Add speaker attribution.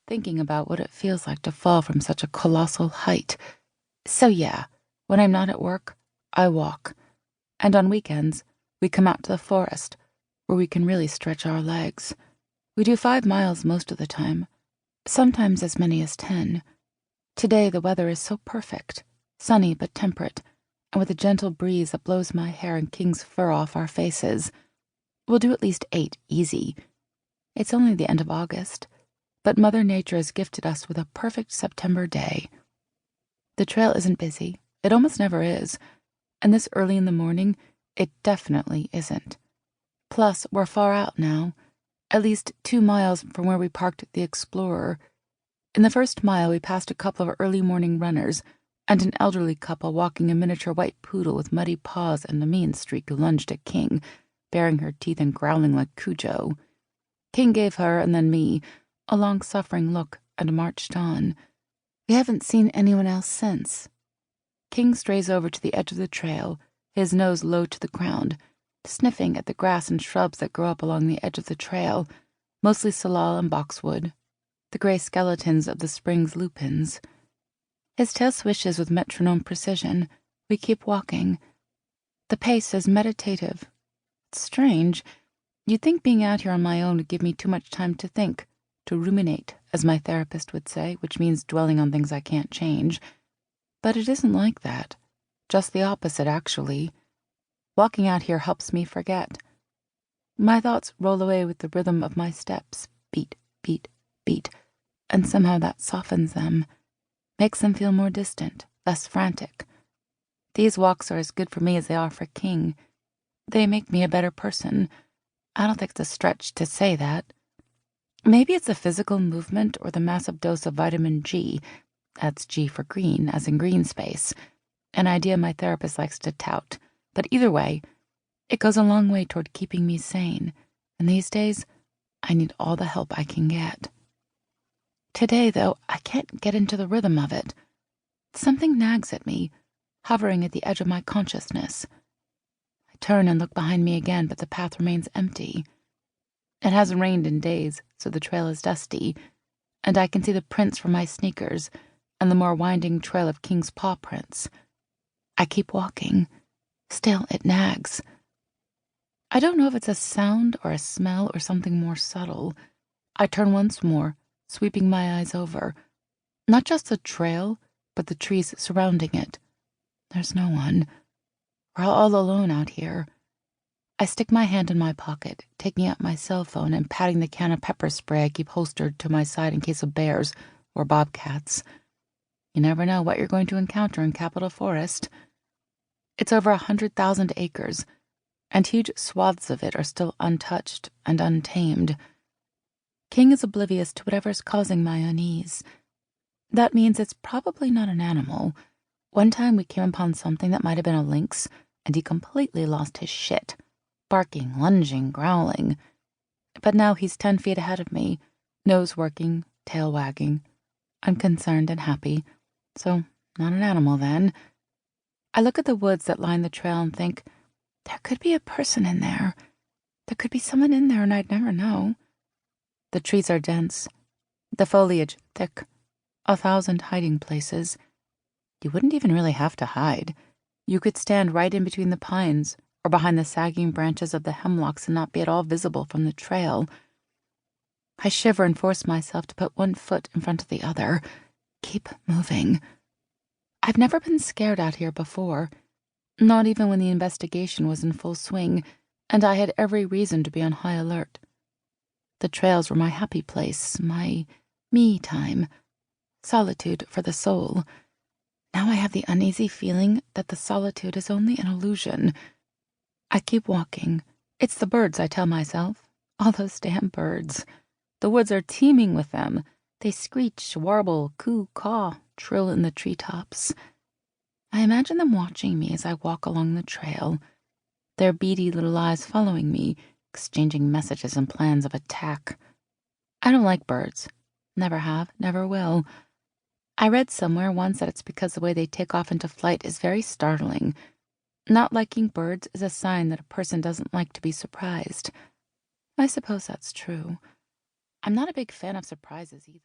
Speaker 1: thinking about what it feels like to fall from such a colossal height. So yeah, when I'm not at work, I walk. And on weekends, we come out to the forest, where we can really stretch our legs. We do 5 miles most of the time, sometimes as many as 10. Today the weather is so perfect, sunny but temperate, and with a gentle breeze that blows my hair and King's fur off our faces. We'll do at least 8 easy. It's only the end of August, but Mother Nature has gifted us with a perfect September day. The trail isn't busy. It almost never is. And this early in the morning, it definitely isn't. Plus, we're far out now, at least 2 miles from where we parked the Explorer. In the first mile, we passed a couple of early morning runners and an elderly couple walking a miniature white poodle with muddy paws and a mean streak who lunged at King, baring her teeth and growling like Cujo. King gave her, and then me, a long-suffering look and marched on. We haven't seen anyone else since. King strays over to the edge of the trail, his nose low to the ground, sniffing at the grass and shrubs that grow up along the edge of the trail, mostly salal and boxwood, the gray skeletons of the spring's lupins. His tail swishes with metronome precision. We keep walking. The pace is meditative. It's strange. You'd think being out here on my own would give me too much time to think, to ruminate, as my therapist would say, which means dwelling on things I can't change. But it isn't like that. Just the opposite, actually. Walking out here helps me forget. My thoughts roll away with the rhythm of my steps, beat, beat, beat, and somehow that softens them, makes them feel more distant, less frantic. These walks are as good for me as they are for King. They make me a better person. I don't think it's a stretch to say that. Maybe it's the physical movement or the massive dose of vitamin G, that's G for green, as in green space, an idea my therapist likes to tout. But either way, it goes a long way toward keeping me sane, and these days, I need all the help I can get. Today, though, I can't get into the rhythm of it. Something nags at me, hovering at the edge of my consciousness. I turn and look behind me again, but the path remains empty. It hasn't rained in days, so the trail is dusty, and I can see the prints from my sneakers and the more winding trail of King's paw prints. I keep walking. Still, it nags. I don't know if it's a sound or a smell or something more subtle. I turn once more, sweeping my eyes over. Not just the trail, but the trees surrounding it. There's no one. We're all alone out here. I stick my hand in my pocket, taking out my cell phone and patting the can of pepper spray I keep holstered to my side in case of bears or bobcats. You never know what you're going to encounter in Capitol Forest. It's over 100,000 acres, and huge swaths of it are still untouched and untamed. King is oblivious to whatever's causing my unease. That means it's probably not an animal. One time we came upon something that might have been a lynx, and he completely lost his shit, barking, lunging, growling. But now he's 10 feet ahead of me, nose working, tail wagging. I'm concerned and happy, so not an animal then. I look at the woods that line the trail and think, there could be a person in there. There could be someone in there and I'd never know. The trees are dense, the foliage thick, 1,000 hiding places. You wouldn't even really have to hide. You could stand right in between the pines or behind the sagging branches of the hemlocks and not be at all visible from the trail. I shiver and force myself to put one foot in front of the other. Keep moving. I've never been scared out here before, not even when the investigation was in full swing, and I had every reason to be on high alert. The trails were my happy place, my me time, solitude for the soul. Now I have the uneasy feeling that the solitude is only an illusion. I keep walking. It's the birds, I tell myself. All those damn birds. The woods are teeming with them. They screech, warble, coo, caw, trill in the treetops. I imagine them watching me as I walk along the trail, their beady little eyes following me, exchanging messages and plans of attack. I don't like birds. Never have, never will. I read somewhere once that it's because the way they take off into flight is very startling. Not liking birds is a sign that a person doesn't like to be surprised. I suppose that's true. I'm not a big fan of surprises either.